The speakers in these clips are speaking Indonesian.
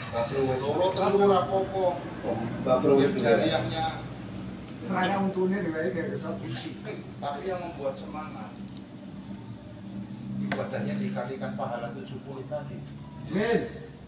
Solo telu rapopo. Jariahnya. Hanya untungnya dibalik kayak gitu. Tapi yang membuat semangat ibadahnya dikalikan pahala 70 tadi.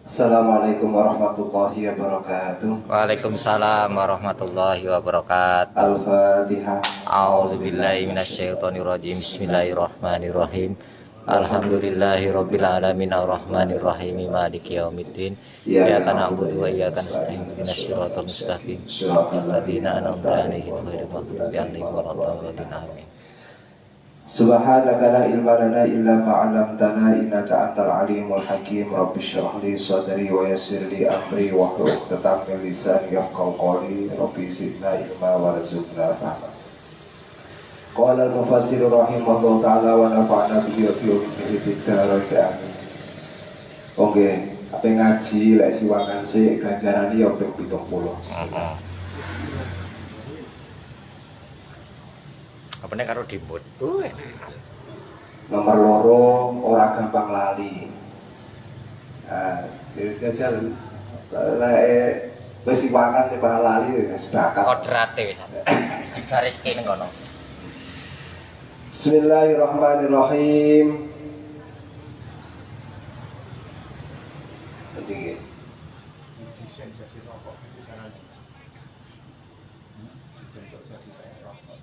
Assalamualaikum warahmatullahi wabarakatuh. Waalaikumsalam warahmatullahi wabarakatuh. Al-Fatihah. A'udzubillahi minasyaitonirrajim. Bismillahirrahmanirrahim. Alhamdulillahirabbil alamin arrahmanirrahim maliki yaumiddin. Iyyaka na'budu wa iyyaka nasta'in ihdinas siratal mustaqim. Shiratal ladzina an'amta 'alaihim ghairil maghdubi 'alaihim waladdallin. Amin. Subhanaka la ilma lana illa ma 'allamtana innaka antal alimul hakim. Rabbi shrah li sadri wa yassir li amri wahlul 'uqdatam min lisani yafqahu qawli. Rabbi zidna ilma warzuqna fahma. Qala al-mufassir rahimahullah ta'ala wa nafa'na bihi wa fi ulumuhi fid dharain amin. Oke, ape ngaji lek siwangan sik ganjarane ya ping 70. Apa nek karo dimut? Nomor loro ora gampang lali. Jajal lek wis siwangan sik bakal lali wis bakat. Kodrate wis. Digariske ning kono. Bismillahirrahmanirrahim. Penting. Desain jadi rokok itu caranya. Bentuk jadi kayak rokok.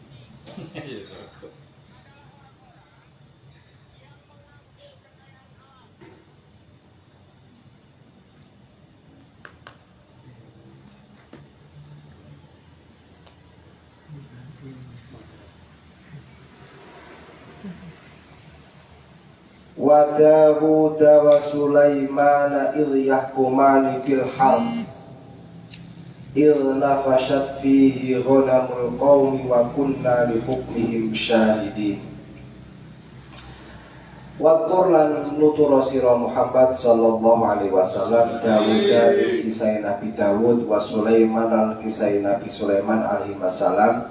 Wa Dawud wa Sulaiman idh yahkumani fil harb idh nafashat fihi ghanamul qawmi wa kunna li hukmihim syahidin. Wa qurlan nutura sira Muhammad sallallahu alaihi wasallam Dawud kisah Nabi Dawud wa Sulaiman lan kisah Nabi Sulaiman alaihi wassalam.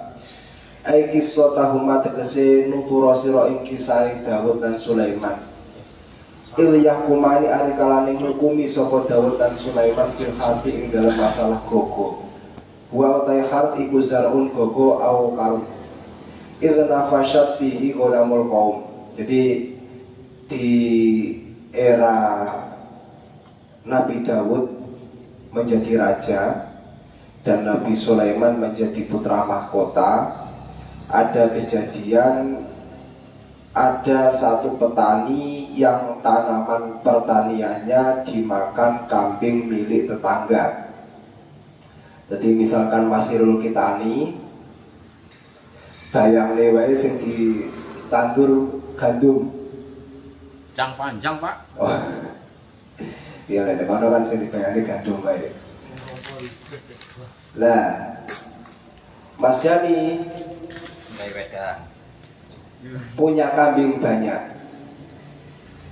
Ai kisah tahuma tegese nutura sira ing kisah Dawud dan Sulaiman. Iliyah kumani ari kalane ngukumi sapa Dawud dan Sulaiman fil harbi ing dalam masalah gogo. Wa utai harb iku zarun gogo au karum. Idna fasyat fihi ghanamul qaum. Jadi di era Nabi Dawud menjadi raja dan Nabi Sulaiman menjadi putra mahkota, ada kejadian ada satu petani yang tanaman pertaniannya dimakan kambing milik tetangga. Jadi misalkan Masirul Kitani bayang lewai sing ditandur gandum. Jang panjang pak. Oh, iya lek kono kan sing dibayani gandum bae. Lah, Mas Yani punya kambing banyak.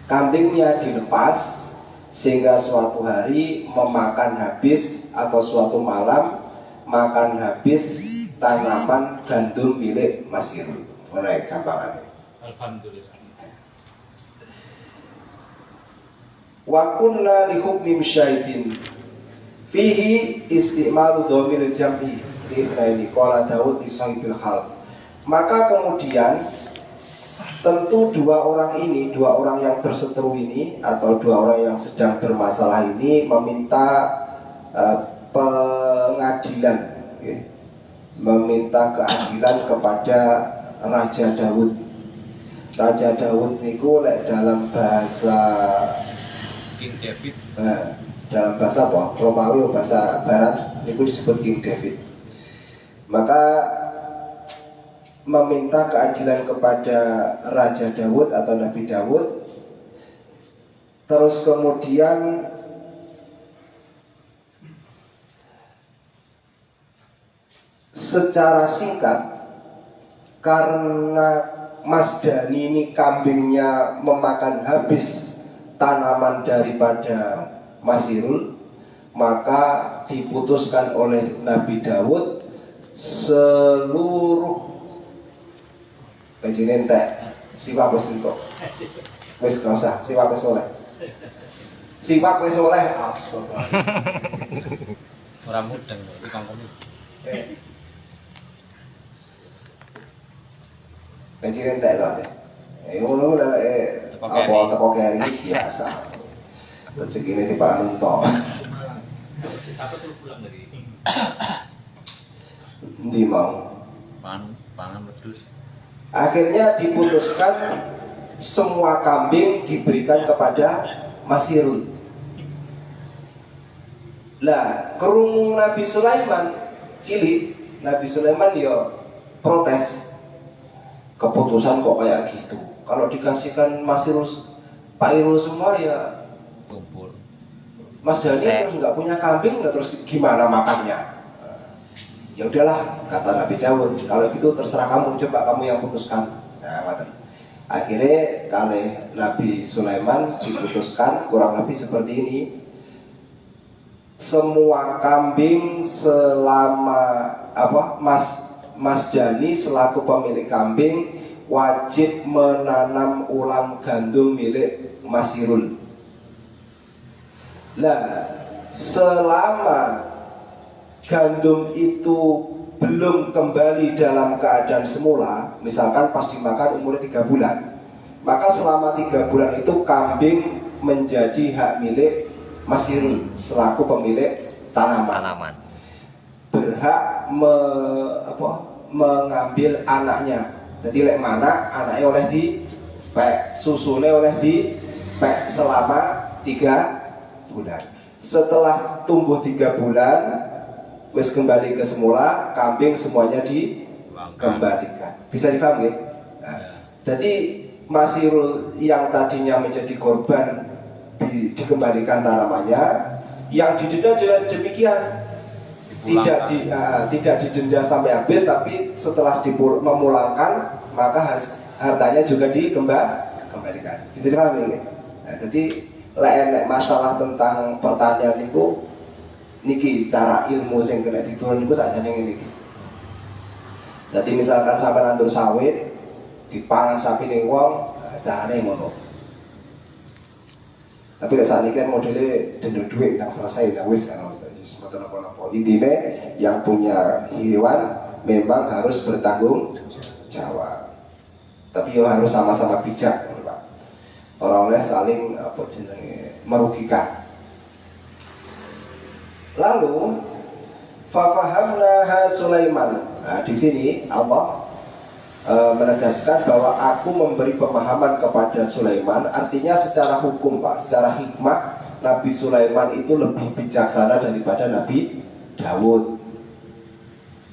Kambingnya dilepas sehingga suatu hari memakan habis atau suatu malam makan habis tanaman gandum milik Mas Irul. Mulai gampangannya. Alhamdulillah. Wa kunna li hukmi syahidin fihi istimalu dhamir jam'i li ikhnaini qala Daud li sahibil hal. Maka kemudian tentu dua orang yang berseteru ini atau dua orang yang sedang bermasalah ini meminta pengadilan, meminta keadilan kepada Raja Daud. Raja Daud niku lek dalam bahasa King David. Dalam bahasa apa? Romawi bahasa Barat niku disebut King David. Maka meminta keadilan kepada Raja Dawud atau Nabi Dawud. Terus kemudian secara singkat, karena Mas Dani ini kambingnya memakan habis tanaman daripada Mas Irul, maka diputuskan oleh Nabi Dawud seluruh bajine entek siwak wis entuk. Wis gak usah siwak wis oleh. Siwak wis oleh. Astagfirullah. Orang mudeng di kampung ini. Penciren tak ada. Ngono lha apa teko kene biasa. Rezekine di Pak Nunto. Apa suruh pulang dari Ndi mau. pangan wedhus. Akhirnya diputuskan semua kambing diberikan kepada Masirun. Lah, kerungu Nabi Sulaiman cilik, Nabi Sulaiman ya protes. Keputusan kok kayak gitu. Kalau dikasihkan Masirun, Pak Irul semua ya Kumpul. Mas Dhani terus nggak punya kambing, terus gimana makannya? Ya udahlah, kata Nabi Dawud, kalau gitu terserah kamu, coba kamu yang putuskan. Nah, akhirnya kali Nabi Sulaiman diputuskan kurang lebih seperti ini. Semua kambing selama Mas Dhani selaku pemilik kambing wajib menanam ulam gandum milik Mas Irul. Lah, selama gandum itu belum kembali dalam keadaan semula, misalkan pas dimakan umurnya 3 bulan, maka selama 3 bulan itu kambing menjadi hak milik Mas Irul selaku pemilik tanaman. Berhak mengambil anaknya. Jadi lek mana anaknya oleh dipek, susunya oleh dipek selama 3 bulan. Setelah tumbuh 3 bulan, wis kembali ke semula, kambing semuanya dikembalikan. Bisa dipahami? Nah, jadi Masirul yang tadinya menjadi korban dikembalikan tanamannya, yang didenda juga demikian. Tidak didenda sampai habis, tapi setelah memulangkan maka hartanya juga dikembalikan. Bisa dipahami? Nah, jadi lek masalah tentang pertanian itu niki cara ilmu sing kena diturun niku sakjane ngene iki. Dadi misalkan sampeyan nandur sawit dipangan sapi ning wong, carane ngono. Tapi lek sakniki kan modele denda duit yang selesai ya wis kan wis mboten apa-apa. Intine yang punya hewan memang harus bertanggung jawab. Tapi yo harus sama-sama bijak, Pak. Ora oleh saling merugikan. Lalu fafahamnaha Sulaiman. Nah, di sini Allah menegaskan bahwa aku memberi pemahaman kepada Sulaiman. Artinya secara hukum, Pak, secara hikmah Nabi Sulaiman itu lebih bijaksana daripada Nabi Dawud.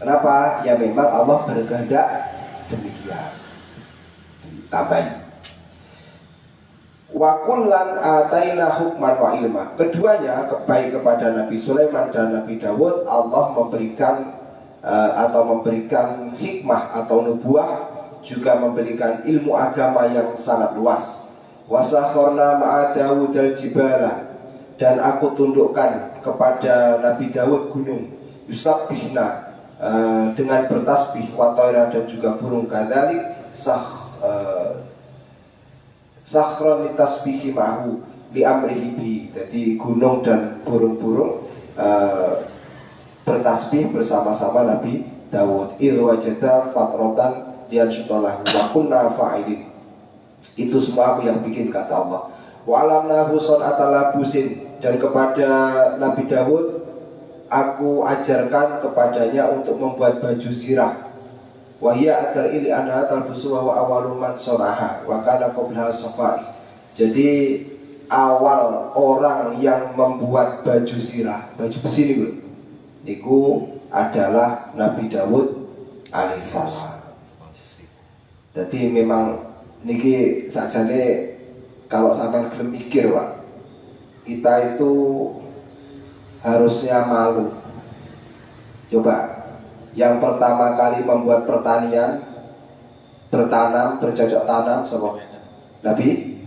Kenapa? Ya memang Allah berkehendak demikian. Tambahin. Wa kullan ataina hukman wa ilma. Keduanya baik kepada Nabi Sulaiman dan Nabi Dawud, Allah memberikan memberikan hikmah atau nubuah, juga memberikan ilmu agama yang sangat luas. Wasakharna ma'a Dawud al-jibala, dan aku tundukkan kepada Nabi Dawud gunung, yusabbihna, dengan bertasbih, wa tayra, dan juga burung, kadzalik sakhron litasbihi ma'hu li amrihi bi. Jadi gunung dan burung-burung bertasbih bersama-sama Nabi Dawud. Idh wajada fatrotan liyansyutalahu wa kunna fa'ilin. Itu semua aku yang bikin, kata Allah. Wa alamnahu son'ata labusin, dan kepada Nabi Dawud aku ajarkan kepadanya untuk membuat baju zirah. Wahia adal ili anha talbusu wa awalu man sonaha wa kana qablaha safai. Jadi awal orang yang membuat baju zirah, baju besi niku adalah Nabi Dawud alaihissalam. Jadi memang niki sakjane kalau sampean gelem mikir, Pak, kita itu harusnya malu. Coba, yang pertama kali membuat pertanian, bertanam, bercocok tanam sama Nabi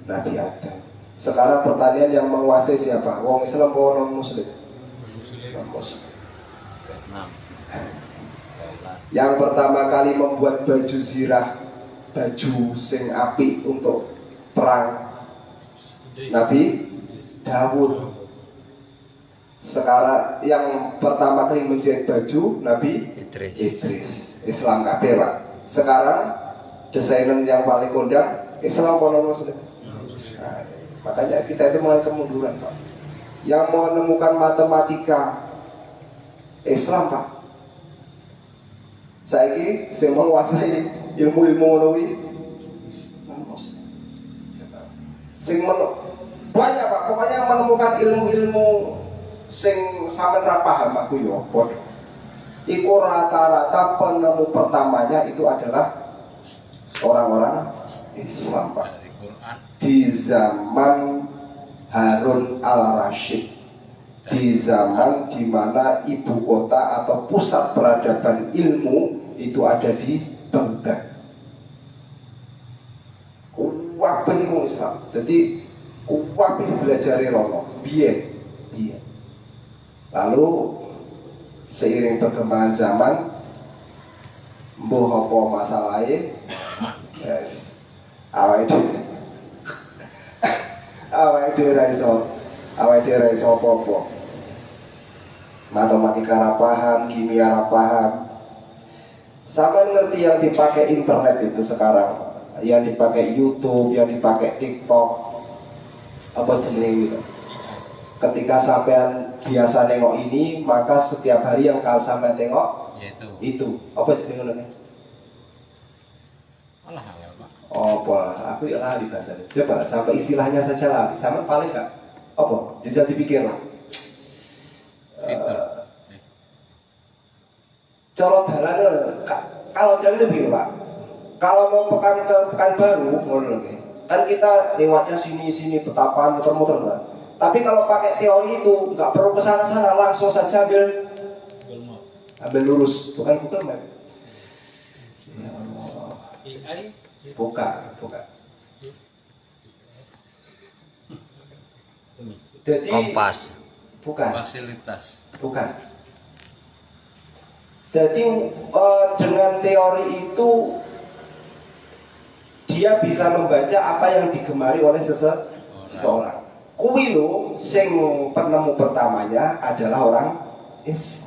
Adam. Sekarang pertanian yang menguasai siapa? Wong Islam atau non Muslim? Muslim. Yang pertama kali membuat baju zirah, baju sing apik untuk perang, Nabi Dawud. Sekarang yang pertama kali menjahit baju Nabi Idris. Islam kabeh, Pak. Sekarang desainer yang paling kondang Islam kono sudah. Nah, makanya kita itu mengalami kemunduran, Pak. Yang menemukan matematika Islam, Pak. Saiki sing menguasai ilmu-ilmu ngono kuwi banyak, Pak. Pokoknya menemukan ilmu-ilmu sing sampean ra paham aku yo apa. Iku rata-rata penemu pertamanya itu adalah orang-orang Islam, Pak. Di zaman Harun al-Rashid, di zaman di mana ibu kota atau pusat peradaban ilmu itu ada di Baghdad. Kuwabeh ilmu Islam. Jadi kuwabeh belajar rono biyen. Lalu seiring perkembangan zaman, mbuh apa masalahe, yes, awake dhewe ra iso apa-apa. Matematika ra paham, kimia ra paham. Sampai ngerti yang dipakai internet itu sekarang, yang dipakai YouTube, yang dipakai TikTok, apa jenenge gitu. Ketika sampean biasa nengok ini, maka setiap hari yang kalau sampean tengok itu apa jenenge ngono? Alah, Pak. Oh, apa? Aku ya lali bahasanya. Coba sampai istilahnya saja lali. Sama paling enggak? Apa? Bisa dipikir lah. Cara dalan kalau jalan lebih, Pak. Kalau mau pekan baru, kan kita lewatnya sini petapaan muter-muter, Pak. Tapi kalau pakai teori itu nggak perlu kesana-sana, langsung saja ambil lurus, bukan Google Map. Ya Allah. Bukan. Jadi Kompas. bukan. Fasilitas. Bukan. Jadi dengan teori itu dia bisa membaca apa yang digemari oleh seseorang. Kuwi lho sing penemu pertamanya adalah orang Islam.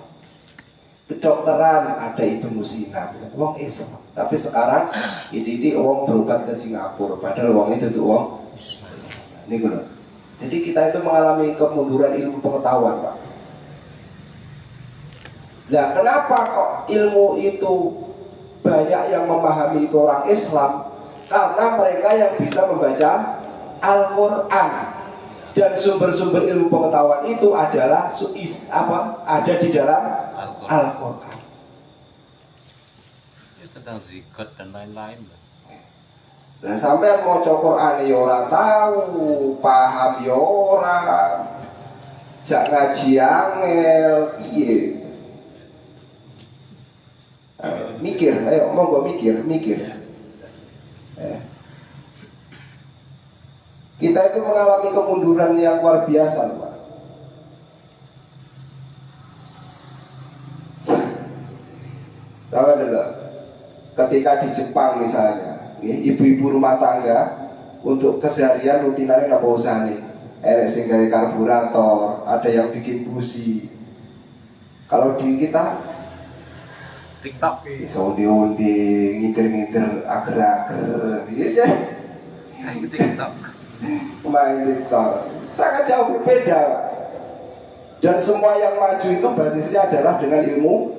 Kedokteran ada Ibnu Sina, wong Islam. Tapi sekarang ini wong berobat ke Singapura, padahal wong itu tuh wong Islam. Ini gitu. Jadi kita itu mengalami kemunduran ilmu pengetahuan, Pak. Nah, kenapa kok ilmu itu banyak yang memahami itu orang Islam? Karena mereka yang bisa membaca Al-Quran. Dan sumber-sumber ilmu pengetahuan itu adalah ada di dalam Al-Quran. Ya, tentang zikat dan lain-lain. Nah, sampai mau Quran ya ora tahu, paham ya ora, jak ngaji angel, piye? Mikir, ayo monggo mikir. Kita itu mengalami kemunduran yang luar biasa, Pak. Tahu dulu, ketika di Jepang misalnya, ibu-ibu rumah tangga untuk keseharian rutinannya apa usahanya? Ada sing gawe karburator, ada yang bikin busi. Kalau di kita TikTok. undi-undi, ngiter-ngiter, ager-ager, gitu aja. TikTok. Main TikTok sangat jauh berbeda, dan semua yang maju itu basisnya adalah dengan ilmu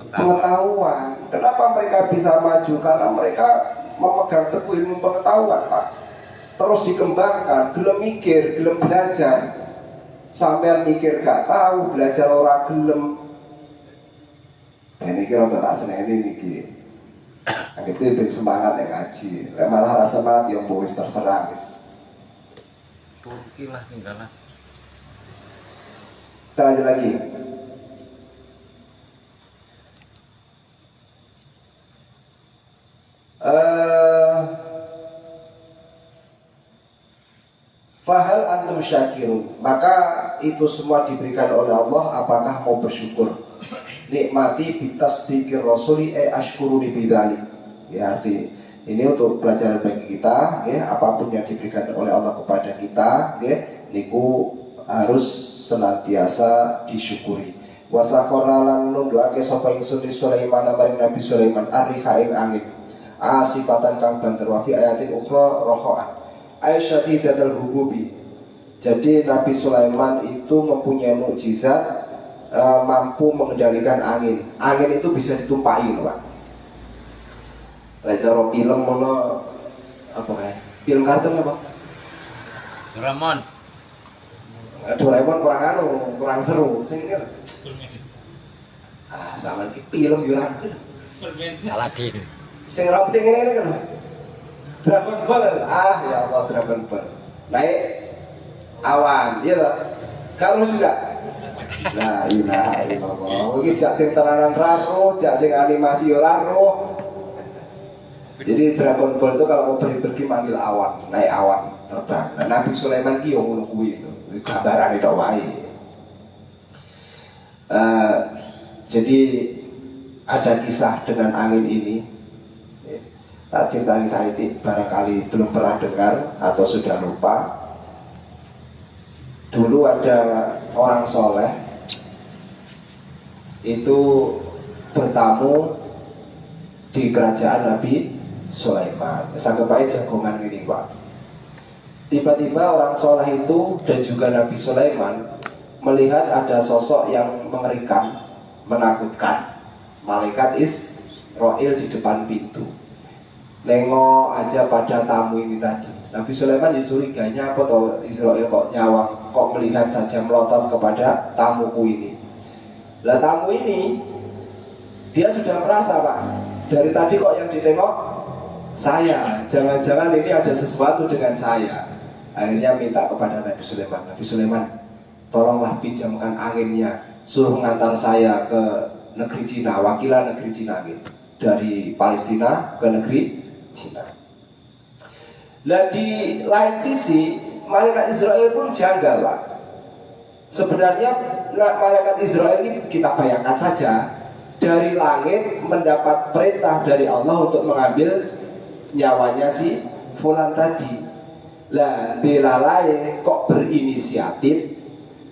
pengetahuan. Kenapa mereka bisa maju? Karena mereka memegang teguh ilmu pengetahuan, Pak. Terus dikembangkan, gelem mikir, gelem belajar. Sampai mikir gak tahu, belajar orang gelem. Ini kira tak seneng ini. Itu ben semangat yang ngaji. Malah rasa semangat yang bos terserang. Turki lah tinggalan. Kita lanjut lagi. Fahal antum syakirun, maka itu semua diberikan oleh Allah, apakah mau bersyukur? Nikmati bitasdikir rasuli ashkuru li bidzalik. Ya, arti ini untuk pelajaran bagi kita, ya, apapun yang diberikan oleh Allah kepada kita, ya, niku harus senantiasa disyukuri. Wa sakhara lan nundukake sapa ingsun li Sulaiman maring Nabi Sulaiman ariha ing angin asifatan kang banter wa fi ayatin ukhra rohoan aisyatidatul hububi. Jadi Nabi Sulaiman itu mempunyai mukjizat mampu mengendalikan angin. Angin itu bisa ditumpaki loh Pak. Cara film mono apa kayak film kartun apa? Doraemon. Doraemon kurang seru. Sing sama ki film yo lah. Aladin. Sing ora penting ini kan. Dragon Ball. Ya Allah Dragon Ball. Naik awan, iya loh. Kamu juga. La ilaha illallah. Iki jak sing tenanan raro, jak sing animasi yo raro. Jadi Dragon Ball itu kalau mau pergi manggil awan, naik awan, terbang. Nah, Nabi Sulaiman ki yo ngono kuwi itu. Gambaran itu wae. Jadi ada kisah dengan angin ini. Tak cintai saya ini barangkali belum pernah dengar atau sudah lupa. Dulu ada orang soleh itu bertamu di kerajaan Nabi Sulaiman. Sanggep aja jagongan ini Pak. Tiba-tiba orang soleh itu dan juga Nabi Sulaiman melihat ada sosok yang mengerikan, menakutkan. Malaikat Israel di depan pintu. Nengok aja pada tamu ini tadi. Nabi Sulaiman curiganya apa toh Israel kok nyawang, kok melihat saja melotot kepada tamuku ini. Lah tamu ini dia sudah merasa Pak, dari tadi kok yang ditengok saya, jangan-jangan ini ada sesuatu dengan saya. Akhirnya minta kepada Nabi Sulaiman, Nabi Sulaiman, tolonglah pinjamkan anginnya, suruh mengantar saya ke negeri Cina, wakilan negeri Cina gitu. Dari Palestina ke negeri Cina. Lah di lain sisi, malaikat Israel pun janggal Pak. Sebenarnya malaikat Israel ini kita bayangkan saja, dari langit mendapat perintah dari Allah untuk mengambil nyawanya si fulan tadi. Lah belalai kok berinisiatif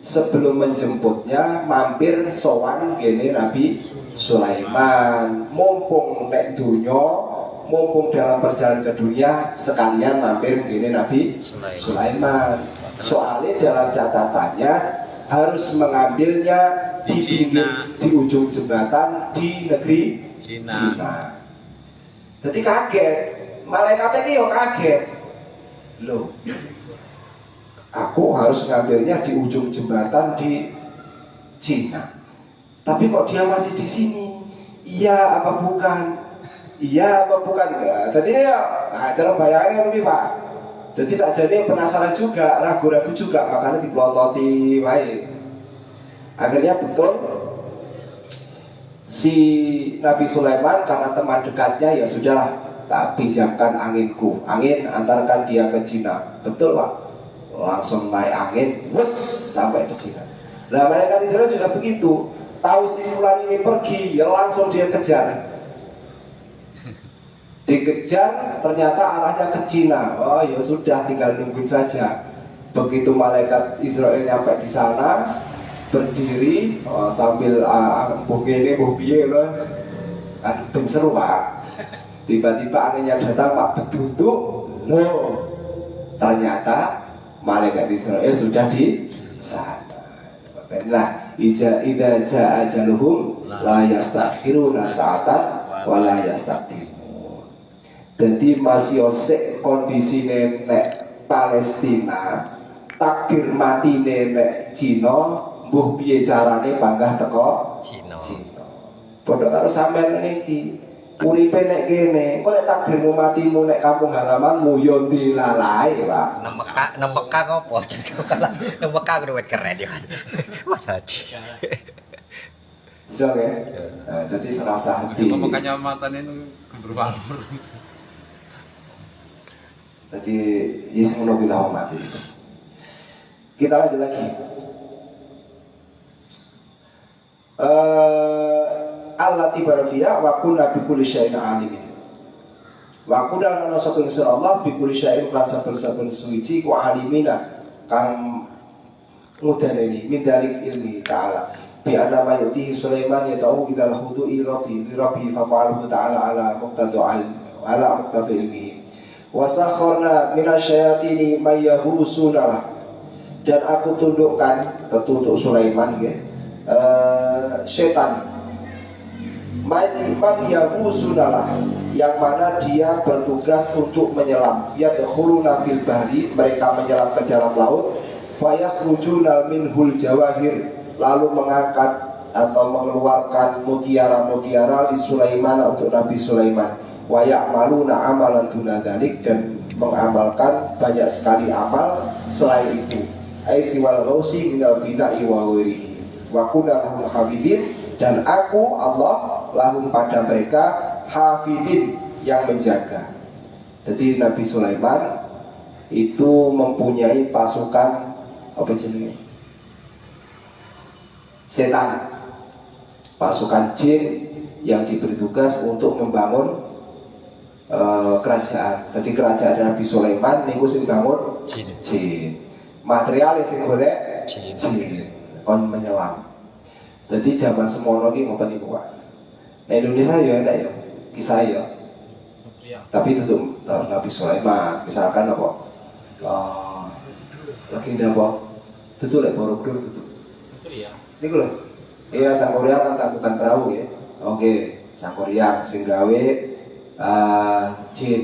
sebelum menjemputnya mampir sowan gene Nabi Sulaiman. Mumpung nek dunyo, mumpung dalam perjalanan ke dunia sekalian mampir gene Nabi Sulaiman. Soalnya dalam catatannya harus mengambilnya di pinggir, di ujung jembatan di negeri Cina. Jadi kaget, malaikatnya ini yo kaget. Loh, aku harus ngambilnya di ujung jembatan di Cina. Tapi kok dia masih di sini? Iya apa bukan? Iya apa bukan? Ya, jadi ya, nah, cara bayangin ini Pak. Jadi saja ini penasaran juga, ragu-ragu juga, makanya dipelototi baik. Akhirnya betul si Nabi Sulaiman karena teman dekatnya ya sudah. Tak pinjamkan anginku, angin antarkan dia ke Cina. Betul Pak, langsung naik angin, wes sampai ke Cina. Nah malaikat Israel juga begitu. Tahu si fulan ini pergi, ya langsung dia kejar. Dikejar, ternyata arahnya ke Cina. Oh ya sudah, tinggal nungguin saja. Begitu malaikat Israel nyampe di sana, berdiri sambil begini, begini loh, kan seru Pak. Tiba-tiba anginnya datang Pak, beduduk. Loh, ternyata malaikat Israel sudah di sana. Nah, idza jaa ajaluhum la yastakhiruna sa'atan wa la yastaqdimun. Jadi masih osek kondisi nek Palestina, takdir mati nek Cina, mbuh piye carane panggah teko Cina. Padha karo sampean niki. Uripe nek kene, kok nek takdirmu matimu nek kampung halamanmu yo dilalai, Pak. Nang Mekah ngopo? Nang Mekah kuwi keren ya. Mas Hadi. Siap ya. Jadi serasa hati. Cuma makanya matane gebrwalur. Jadi Yesus menunggu mati. Kita lanjut lagi. Allah tibarafiyah wa kunna bi kulli syai'in alimin. Wa kunna ana sapa ingsun Allah bi kulli syai'in rasa saben suci ku alimina kang mudanani min dalik ilmi ta'ala bi anna ma yu'tihi Sulaiman yad'u ila al-khudu'i rabbi fafa'alahu ta'ala ala muqtadu ilmihi wa sakharna minasyayatini may yahusuna. Dan aku tundukkan tentu untuk Sulaiman ya, setan man yahusunalah, yang mana dia bertugas untuk menyelam. Yadkhuluna fil bahri, mereka menyelam ke dalam laut. Fayakhrujuna minhul jawahir, lalu mengangkat atau mengeluarkan mutiara-mutiara di Sulaiman untuk Nabi Sulaiman. Wa ya'maluna amalan duna dzalik, dan mengamalkan banyak sekali amal selain itu. Ai siwal ghausi minal bina'i wa ghairihi. Wa kunna lahum hafidin, dan aku Allah lahum pada mereka hafidin, yang menjaga. Jadi Nabi Sulaiman itu mempunyai pasukan apa jenenge? Setan. Pasukan jin yang diberi tugas untuk membangun kerajaan. Jadi kerajaan Nabi Sulaiman niku sing bangun jin. Material sing golek jin. Kon menyelam. Jadi zaman semono ki ngoten niku, Pak. Nah, Indonesia ya enak ya, kisah ya. Tapi itu Nabi Sulaiman, misalkan apa? Legenda apa? Itu lek Borobudur itu. Niku lho. Iya, Sangkuriang kan bukan perahu ya. Oke, Sangkuriang sing gawe jin.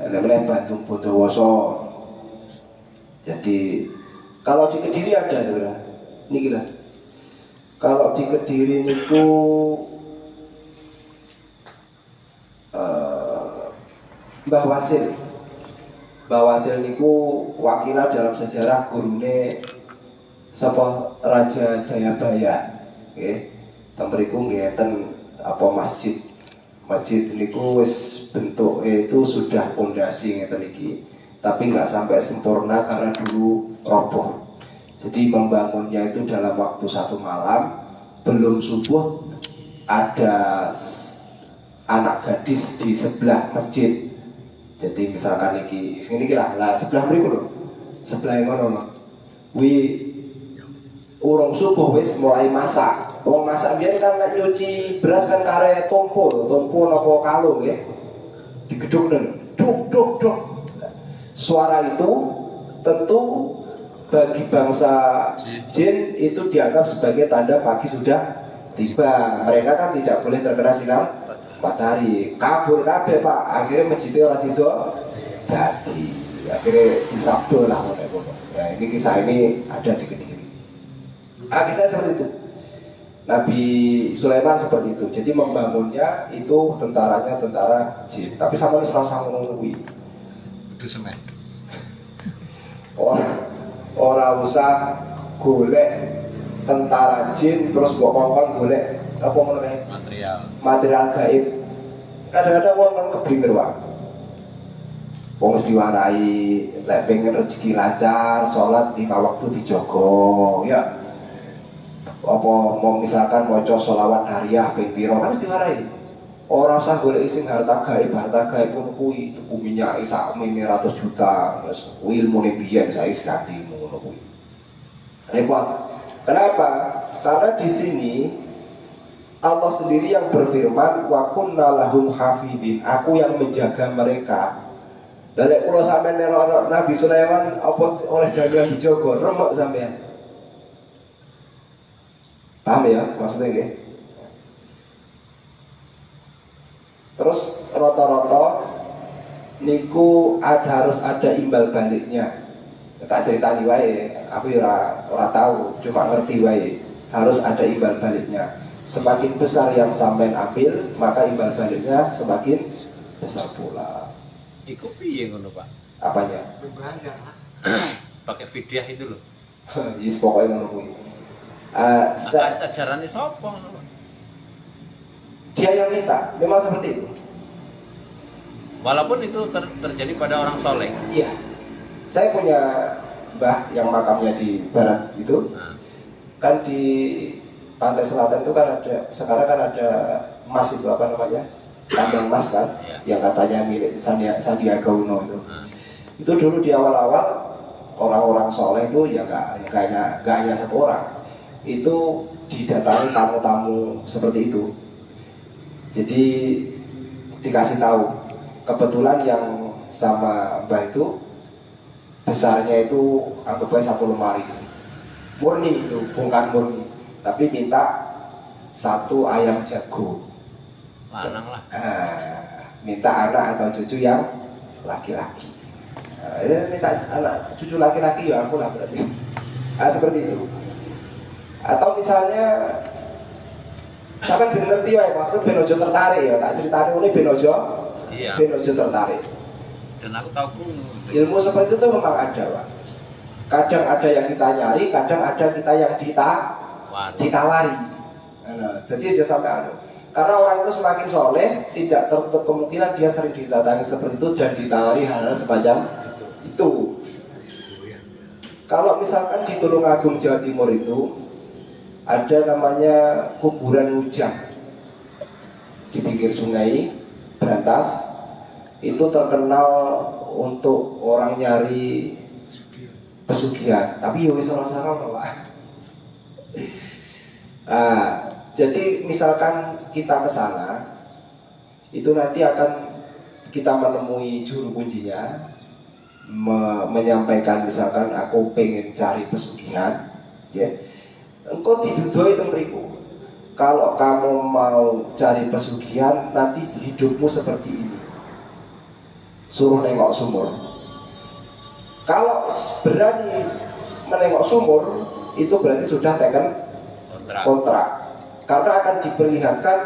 Namanya Bandung Bondowoso. Jadi kalau di Kediri ada sebenarnya. Niki lah. Kalau di Kediri niku Mbah Wasil. Mbah Wasil niku wakilah dalam sejarah gurune sapa Raja Jayabaya. Nggih. Temriku nggih enten apa masjid. Masjid niku wis bentuk itu sudah pondasi ngeten iki. Tapi nggak sampai sempurna karena dulu roboh. Jadi membangunnya itu dalam waktu 1 malam, belum subuh ada anak gadis di sebelah masjid. Jadi misalkan ini lah sebelah berikut loh, sebelah yang mana? Urung subuh wis mulai masak. Wong masak biar kan nak nyuci beras kan kare tompo nopo kalung ya, digeduk dan duk. Suara itu tentu bagi bangsa jin itu dianggap sebagai tanda pagi sudah tiba. Mereka kan tidak boleh terkena sinar matahari. Kabur kabeh Pak. Akhirnya masjidnya orang situ jadi akhirnya disabdo lah. Ya, ini kisah ini ada di Kediri. Kisah seperti itu. Nabi Sulaiman seperti itu. Jadi membangunnya itu tentaranya tentara jin. Tapi sama serasa menunggu. Itu semen. Orang usah golek tentara jin terus mbok kongkon golek apa meneh material gaib. Kadang-kadang wong nang keblinger wae. Wong mesti diwarai lek pengen rezeki lancar, salat 5 waktu dijogo ya. Apa mau misalkan maca sholawat hariah ping pira kan mesti diwarai. Orang usah golek sing harta gaib pun kuwi tuku minyak sak 500 juta, terus ilmune biyen saiki ganti ngono kuwi. Repot. Kenapa? Karena di sini Allah sendiri yang berfirman, wa kunna lahum hafidin. Aku yang menjaga mereka. Dalek kula sampeyan nerok Nabi Sulaiman apa oleh jaga dijogo, remek sampeyan. Paham ya maksudnya nggih? Terus rata-rata niku harus ada imbal baliknya. Tak ceritani wae, aku ora tahu, cuma ngerti wae. Harus ada imbal baliknya. Semakin besar yang sampean ambil, maka imbal baliknya semakin besar pula. Iku piye ngono, Pak? Apanya? Pakai fidyah itu loh. Yes, pokoknya ngono kuwi. Ajarannya sapa ngono, Pak? Dia yang minta, memang seperti itu. Walaupun itu terjadi pada orang soleh. Iya. Saya punya mbah yang makamnya di barat itu. Kan di pantai selatan itu kan ada, sekarang kan ada emas itu apa namanya? Tambang emas kan, yang katanya milik Sandiaga Uno itu. Itu dulu di awal-awal orang-orang soleh itu ya nggak hanya satu orang, itu didatangi tamu-tamu seperti itu. Jadi dikasih tahu, kebetulan yang sama Mbah itu besarnya itu anggapnya 1 lemari murni, itu bukan murni, tapi minta 1 ayam jago Lanang lah. minta anak atau cucu yang laki-laki. Minta anak cucu laki-laki ya aku lah berarti. Seperti itu. Atau misalnya sampai ben ngerti ya, maksud ben ojo tertarik ya, tak ceritane ngene ben ojo. Iya. Ben ojo tertarik. Dan aku tahu Ilmu seperti itu memang ada, Pak. Kadang ada yang kita nyari, kadang ada kita yang ditawari. Jadi aja sampai karena orang itu semakin soleh, tidak tertutup kemungkinan dia sering didatangi seperti itu dan ditawari hal-hal semacam itu. Kalau misalkan di Tulungagung Jawa Timur itu ada namanya kuburan Ujang di pinggir sungai Brantas, itu terkenal untuk orang nyari pesugihan, tapi yo wis ora sarana, Pak. Jadi misalkan kita ke sana, itu nanti akan kita menemui juru kuncinya, menyampaikan misalkan aku pengen cari pesugihan, ya. Engkau didudoi temriku. Kalau kamu mau cari pesugihan, nanti hidupmu seperti ini. Suruh nengok sumur. Kalau berani menengok sumur, itu berarti sudah teken kontrak. Karena akan diperlihatkan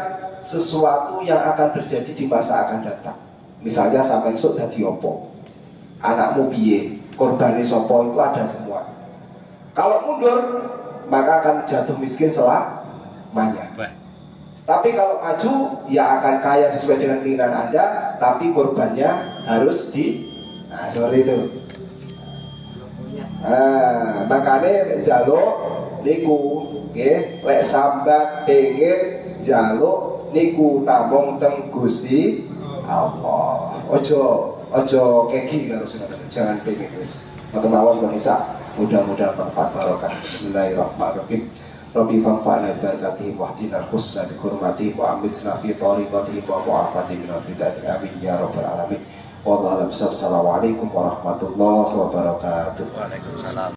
sesuatu yang akan terjadi di masa akan datang. Misalnya sampai esuk dadi opo, anakmu piye, korbane sopo, itu ada semua. Kalau mundur, maka akan jatuh miskin selamanya. Tapi kalau maju, ya akan kaya sesuai dengan keinginan Anda, tapi korbannya harus seperti itu. Makanya jaluk niku, nggih, lek sambat pengen jaluk niku tamung teng Gusti Allah. Ojo keki karo jangan pengen wis. Mawon bisa mudah-mudahan bermanfaat barokah. Bismillahirrahmanirrahim. Rabbi fanfa'na bi barakatihi wa hdina al-husna bi hurmatihi wa amisna fi tariqatihi wa mu'afati min al-fitnati amin ya rabbal alamin. Wallahu a'lam. Assalamualaikum warahmatullahi wabarakatuh. Waalaikumsalam.